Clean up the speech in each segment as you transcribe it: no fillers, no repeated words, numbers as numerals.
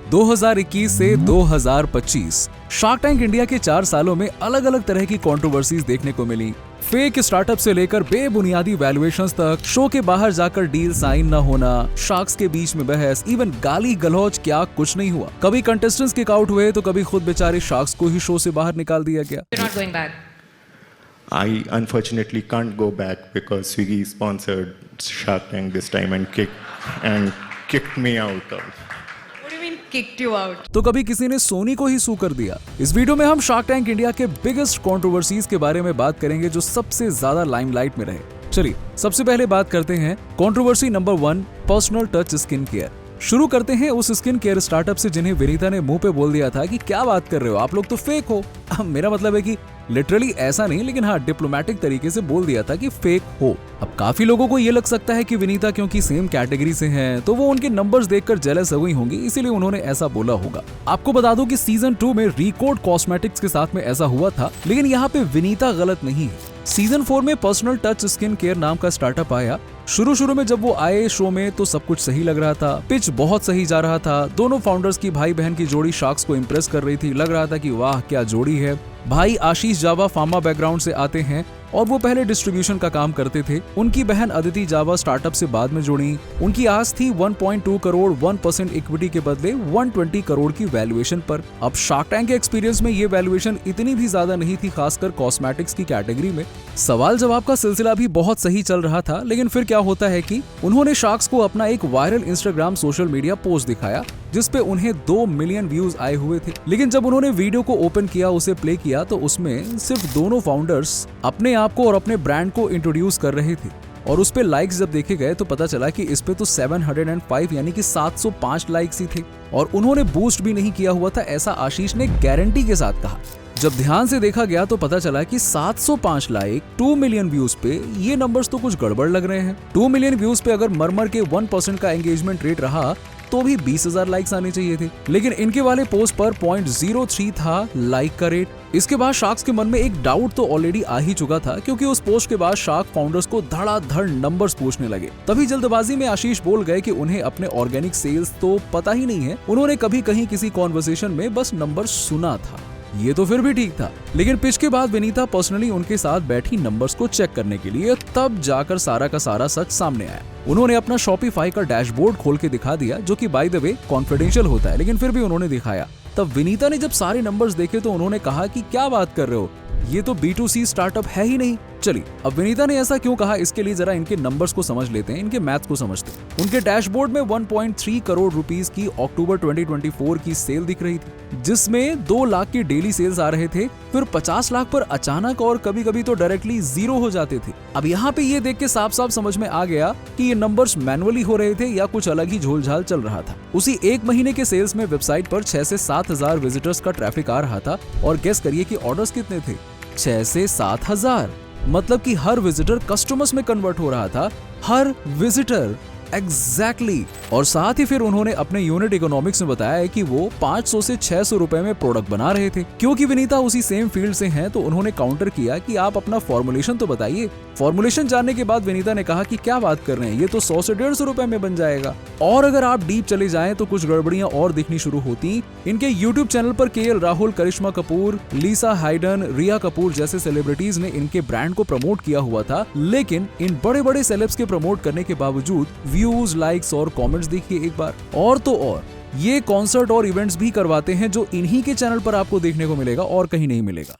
2021 से 2025 shark tank India के 4 सालों में अलग अलग तरह की कंट्रोवर्सीज देखने को मिली। फेक स्टार्टअप से लेकर बेबुनियादी वैल्यूएशंस तक, शो के बाहर जाकर डील साइन न होना, शार्क्स के बीच में बहस, इवन गाली गलौज, क्या कुछ नहीं हुआ। कभी कंटेस्टेंट्स किक आउट हुए तो कभी खुद बेचारे शार्क्स को ही शो से बाहर निकाल दिया गया। You're not going back. I unfortunately can't go back because Swiggy sponsored Shark Tank this time and kicked me out of. What do you mean kicked you out? तो कभी किसी ने सोनी को ही सू कर दिया। इस वीडियो में हम शार्क टैंक इंडिया के बिगेस्ट कंट्रोवर्सीज के बारे में बात करेंगे जो सबसे ज्यादा लाइमलाइट में रहे। चलिए सबसे पहले बात करते हैं controversy number 1, personal touch skin care. शुरू करते हैं उस स्किन केयर स्टार्टअप से जिन्हें विनीता ने मुंह पे बोल दिया था कि क्या बात कर रहे हो, आप लोग तो फेक हो। मेरा मतलब है कि लिटरली ऐसा नहीं, लेकिन हाँ डिप्लोमेटिक तरीके से बोल दिया था कि फेक हो। अब काफी लोगों को ये लग सकता है कि विनीता क्योंकि सेम कैटेगरी से हैं तो वो उनके नंबर्स देखकर जेलस हो गई होंगी, इसीलिए उन्होंने ऐसा बोला होगा। आपको बता दूं कि सीजन 2 में रिकॉर्ड कॉस्मेटिक्स के साथ में ऐसा हुआ था, लेकिन यहाँ पे विनीता गलत नहीं है। सीजन 4 में पर्सनल टच स्किन केयर नाम का स्टार्टअप आया। शुरू में जब वो आए शो में तो सब कुछ सही लग रहा था, पिच बहुत सही जा रहा था, दोनों फाउंडर्स की भाई बहन की जोड़ी शार्क्स को इम्प्रेस कर रही थी, लग रहा था कि वाह क्या जोड़ी है। भाई आशीष जावा फार्मा बैकग्राउंड से आते हैं और वो पहले डिस्ट्रीब्यूशन का काम करते थे। उनकी बहन अदिति जावा स्टार्टअप से बाद में जुड़ी। उनकी आस थी 1.2 करोड़ 1% इक्विटी के बदले 120 करोड़ की वैल्यूएशन पर। अब शार्क टैंक के एक्सपीरियंस में ये वैल्यूएशन इतनी भी ज्यादा नहीं थी, खासकर कॉस्मेटिक्स की कैटेगरी में। सवाल जवाब का सिलसिला भी बहुत सही चल रहा था, लेकिन फिर क्या होता है कि उन्होंने शार्क्स को अपना एक viral Instagram social media post दिखाया जिसपे उन्हें 2 मिलियन व्यूज आए हुए थे। लेकिन जब उन्होंने वीडियो को ओपन किया, उसे प्ले किया तो उसमें सिर्फ दोनों फाउंडर्स अपने आप को और अपने ब्रांड को इंट्रोड्यूस कर रहे थे। और उस पे लाइक्स जब देखे गए तो पता चला कि इस पे तो 705 यानी कि 705 लाइक्स ही थे और उन्होंने बूस्ट भी नहीं किया हुआ था, ऐसा आशीष ने गारंटी के साथ कहा। जब ध्यान से देखा गया तो पता चला कि 705 लाइक 2 मिलियन व्यूज पे, ये नंबर्स तो कुछ गड़बड़ लग रहे हैं। 2 मिलियन व्यूज पे अगर मरमर के 1% का एंगेजमेंट रेट रहा तो भी 20,000 लाइक्स आने चाहिए थे, लेकिन इनके वाले पोस्ट पर 0.03 था लाइक का रेट। इसके बाद शार्क्स के मन में एक डाउट तो ऑलरेडी आ ही चुका था, क्योंकि उस पोस्ट के बाद शार्क फाउंडर्स को धड़ाधड़ नंबर्स पूछने लगे। तभी जल्दबाजी में आशीष बोल गए कि उन्हें अपने ऑर्गेनिक सेल्स तो पता ही नहीं है, उन्होंने कभी कहीं किसी कॉन्वर्सेशन में बस नंबर सुना था। ये तो फिर भी ठीक था, लेकिन पिच के बाद विनीता पर्सनली उनके साथ बैठी नंबर्स को चेक करने के लिए, तब जाकर सारा का सारा सच सामने आया। उन्होंने अपना शॉपिफाई का डैशबोर्ड खोल के दिखा दिया, जो कि बाय द वे कॉन्फिडेंशियल होता है, लेकिन फिर भी उन्होंने दिखाया। तब विनीता ने जब सारे नंबर्स देखे तो उन्होंने कहा कि क्या बात कर रहे हो, ये तो B2C स्टार्टअप है ही नहीं। चलिए अब विनीता ने ऐसा क्यों कहा, इसके लिए जरा इनके नंबर्स को समझ लेते हैं, इनके मैथ्स को समझते हैं। उनके डैशबोर्ड में 1.3 करोड़ रुपीस की अक्टूबर 2024 की सेल दिख रही थी, जिसमें 2 लाख के डेली सेल्स आ रहे थे, फिर 50 लाख पर अचानक और कभी कभी तो डायरेक्टली 0 हो जाते थे। अब यहाँ पे ये देख के साफ साफ समझ में आ गया कि ये नंबर्स मैनुअली हो रहे थे या कुछ अलग ही झोलझाल चल रहा था। उसी एक महीने के सेल्स में वेबसाइट पर 6 से 7 हजार विजिटर्स का ट्रैफिक आ रहा था, और गेस करिए कि ऑर्डर्स कितने थे, 6 से 7 हजार। मतलब कि हर विजिटर कस्टमर्स में कन्वर्ट हो रहा था, हर विजिटर एग्जैक्टली। और साथ ही फिर उन्होंने अपने यूनिट इकोनॉमिक्स में बताया कि वो 500 से 600 रुपए में प्रोडक्ट बना रहे थे। क्योंकि विनीता उसी सेम फील्ड से हैं तो उन्होंने काउंटर किया कि आप अपना फॉर्मुलेशन तो बताइए। फॉर्मुलेशन जानने के बाद विनीता ने कहा कि क्या बात कर रहे हैं, ये तो 100 से 150 रुपए में बन जाएगा। और अगर आप डीप चले जाएं तो कुछ गड़बड़ियां और दिखनी शुरू होती। इनके यूट्यूब चैनल पर KL राहुल, करिश्मा कपूर, लीसा हाइडन, रिया कपूर जैसे सेलिब्रिटीज ने इनके ब्रांड को प्रमोट किया हुआ था, लेकिन इन बड़े बड़े सेलेब्स के प्रमोट करने के बावजूद व्यूज, लाइक्स और कमेंट्स देखिए एक बार। और तो और ये कॉन्सर्ट और इवेंट्स भी करवाते हैं जो इन्हीं के चैनल पर आपको देखने को मिलेगा और कहीं नहीं मिलेगा।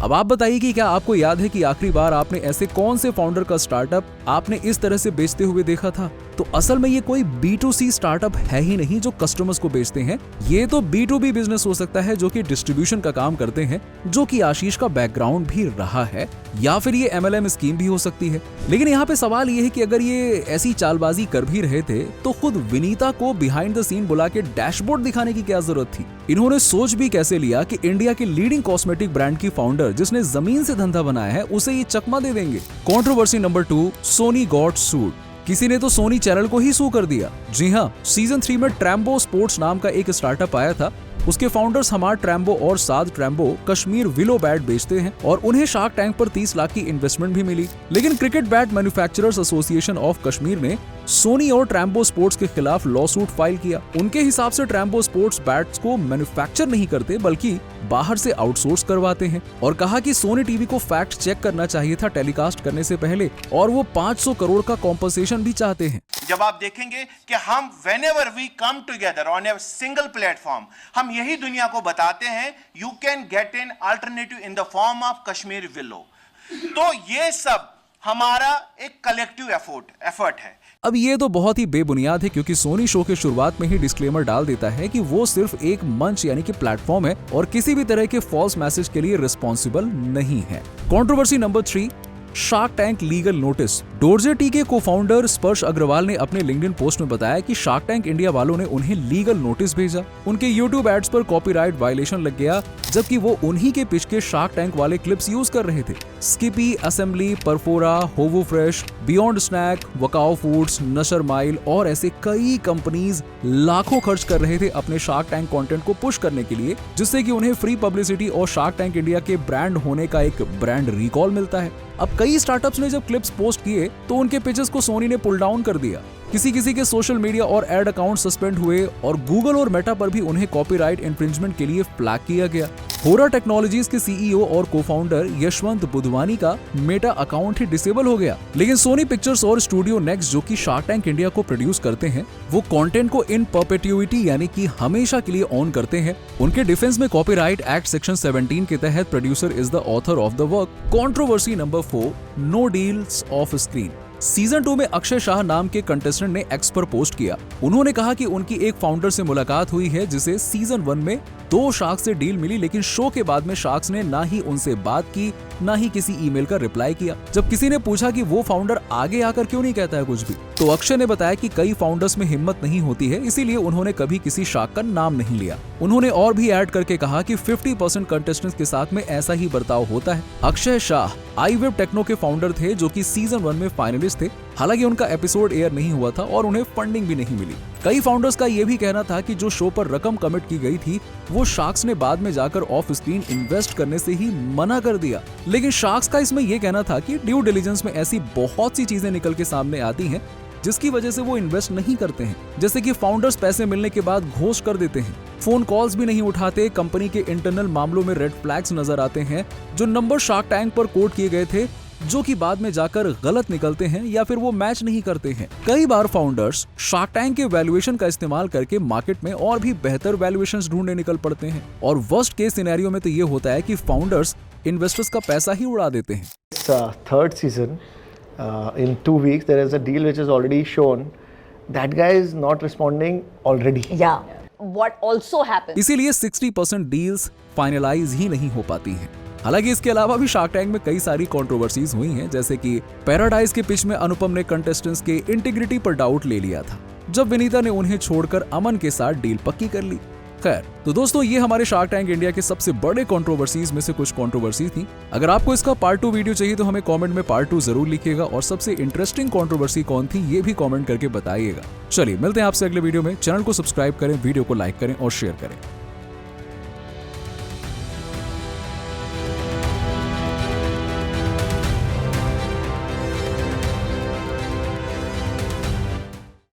अब आप बताइए कि क्या आपको याद है कि आखिरी बार आपने ऐसे कौन से फाउंडर का स्टार्टअप आपने इस तरह से बेचते हुए देखा था? तो असल में ये कोई B2C स्टार्टअप है ही नहीं जो कस्टमर्स को बेचते हैं। ये तो B2B बिजनेस हो सकता है जो कि डिस्ट्रीब्यूशन का काम करते हैं, जो कि आशीष का बैकग्राउंड भी रहा है, या फिर ये MLM स्कीम भी हो सकती है। लेकिन यहाँ पे सवाल ये है कि अगर ये ऐसी चालबाजी कर भी रहे थे तो खुद विनीता को बिहाइंड द सीन बुला के डैशबोर्ड दिखाने की क्या जरूरत थी? इन्होंने सोच भी कैसे लिया कि इंडिया के लीडिंग कॉस्मेटिक ब्रांड की फाउंडर जिसने जमीन से धंधा बनाया है उसे ये चकमा दे देंगे? कंट्रोवर्सी नंबर 2, सोनी गॉट सूड। किसी ने तो सोनी चैनल को ही सू कर दिया। जी हाँ, सीजन 3 में ट्रैम्बो स्पोर्ट्स नाम का एक स्टार्टअप आया था। उसके फाउंडर्स हमार ट्रैम्बो और साद ट्रैम्बो कश्मीर विलो बैट बेचते हैं और उन्हें शार्क टैंक पर 30 लाख की इन्वेस्टमेंट भी मिली। लेकिन cricket bat manufacturers association of Kashmir ने सोनी और ट्रैम्बो स्पोर्ट्स के खिलाफ लॉ सूट फाइल किया। उनके हिसाब से ट्रैम्बो स्पोर्ट्स बैट्स को मैन्युफैक्चर नहीं करते बल्कि बाहर से आउटसोर्स करवाते हैं और कहा कि सोनी टीवी को फैक्ट चेक करना चाहिए था टेलीकास्ट करने से पहले और वो 500 करोड़ का कॉम्पनसेशन भी चाहते हैं। जब आप देखेंगे कि हम whenever we come together on a single platform, हम यही दुनिया को बताते हैं you can get an alternative in the form of Kashmir Willow। तो ये सब हमारा एक कलेक्टिव एफर्ट है। अब ये तो बहुत ही बेबुनियाद है क्योंकि सोनी शो के शुरुआत में ही डिस्क्लेमर डाल देता है कि वो सिर्फ एक मंच यानी कि प्लेटफॉर्म है और किसी भी तरह के फॉल्स मैसेज के लिए रिस्पॉन्सिबल नहीं है। Controversy number 3, shark tank legal notice. Dorje T के को-फाउंडर स्पर्श अग्रवाल ने अपने लिंक्डइन पोस्ट में बताया कि शार्क टैंक इंडिया वालों ने उन्हें लीगल नोटिस भेजा। उनके यूट्यूब एड्स पर कॉपीराइट वायलेशन लग गया जबकि वो उन्हीं के पिच के शार्क टैंक वाले क्लिप्स यूज कर रहे थे। स्किपी, असेंबली, परफोरा, होवो fresh, beyond snack, Wakaoo foods, नशर mile और ऐसे कई कंपनीज लाखों खर्च कर रहे थे अपने शार्क टैंक कंटेंट को पुश करने के लिए, जिससे कि उन्हें फ्री पब्लिसिटी और शार्क टैंक इंडिया के ब्रांड होने का एक ब्रांड रिकॉल मिलता है। अब कई स्टार्टअप्स ने जब क्लिप्स पोस्ट किए तो उनके पिचेस को सोनी ने पुल डाउन कर दिया। किसी के सोशल मीडिया और एड अकाउंट सस्पेंड हुए और गूगल और मेटा पर भी उन्हें कॉपीराइट इन्फ्रिंजमेंट के लिए फ्लैग किया गया। होरा टेक्नोलॉजीज के सीईओ और को-फाउंडर यशवंत बुधवानी का मेटा अकाउंट ही डिसेबल हो गया। लेकिन सोनी पिक्चर्स और स्टूडियो नेक्स्ट जो कि शार्क टैंक इंडिया को प्रोड्यूस करते हैं वो कंटेंट को इन परपेट्यूइटी यानी कि हमेशा के लिए ऑन करते हैं। उनके डिफेंस में कॉपीराइट एक्ट सेक्शन 17 के तहत producer is the author of the work. Controversy number 4, no deals off screen. Season 2 में अक्षय शाह नाम के कंटेस्टेंट ने एक्स पर पोस्ट किया। उन्होंने कहा कि उनकी एक फाउंडर से मुलाकात हुई है जिसे सीजन 1 में 2 शार्क्स से डील मिली, लेकिन शो के बाद में शार्क्स ने ना ही उनसे बात की ना ही किसी ईमेल का रिप्लाई किया। जब किसी ने पूछा कि वो फाउंडर आगे आकर क्यों नहीं कहता है कुछ भी, तो अक्षय ने बताया कि कई फाउंडर्स में हिम्मत नहीं होती है, इसीलिए उन्होंने कभी किसी शार्क का नाम नहीं लिया। उन्होंने और भी ऐड करके कहा कि 50% कंटेस्टेंट्स के साथ में ऐसा ही बर्ताव होता है। अक्षय शाह iWeb टेक्नो के फाउंडर थे जो कि सीजन 1 में फाइनलिस्ट थे। हालांकि उनका एपिसोड एयर नहीं हुआ था और उन्हें फंडिंग भी नहीं मिली। कई फाउंडर्स का ये भी कहना था कि जो शो पर रकम कमिट की गई थी वो शार्क्स ने बाद में जाकर ऑफ स्क्रीन इन्वेस्ट करने से ही मना कर दिया। लेकिन शार्क्स का इसमें यह कहना था कि ड्यू डिलिजेंस में ऐसी बहुत सी चीजें निकल के सामने आती हैं जिसकी वजह से वो इन्वेस्ट नहीं करते हैं, जैसे कि फाउंडर्स पैसे मिलने के बाद घोष कर देते हैं, फोन कॉल्स भी नहीं उठाते, कंपनी के इंटरनल मामलों में रेड फ्लैग्स नजर आते हैं, जो नंबर शार्क टैंक पर कोट किए गए थे जो कि बाद में जाकर गलत निकलते हैं या फिर वो मैच नहीं करते हैं। कई बार फाउंडर्स शार्क टैंक के वैल्यूएशन का इस्तेमाल करके मार्केट में और भी बेहतर वैल्यूएशंस ढूंढने निकल पड़ते हैं और वर्स्ट केस सिनेरियो में तो ये होता है कि फाउंडर्स इन्वेस्टर्स का पैसा ही उड़ा देते हैं। Third season, in 2 weeks there is a deal which is already shown. That guy is not responding already. Yeah. What also happens? इसीलिए 60% डील्स फाइनलाइज ही नहीं हो पाती हैं। हालांकि इसके अलावा भी शार्क टैंक में कई सारी कंट्रोवर्सीज हुई हैं, जैसे कि पैराडाइज के पिच में अनुपम ने कंटेस्टेंट्स के इंटीग्रिटी पर डाउट ले लिया था जब विनीता ने उन्हें छोड़कर अमन के साथ डील पक्की कर ली। खैर, तो दोस्तों ये हमारे शार्क टैंक इंडिया के सबसे बड़े कंट्रोवर्सीज में से कुछ कंट्रोवर्सीज थी। अगर आपको इसका पार्ट 2 वीडियो चाहिए तो हमें कमेंट में पार्ट 2 जरूर लिखिएगा और सबसे इंटरेस्टिंग कंट्रोवर्सी कौन थी ये भी कमेंट करके बताइएगा। चलिए मिलते हैं आपसे अगले वीडियो में। चैनल को सब्सक्राइब करें, वीडियो को लाइक करें और शेयर करें।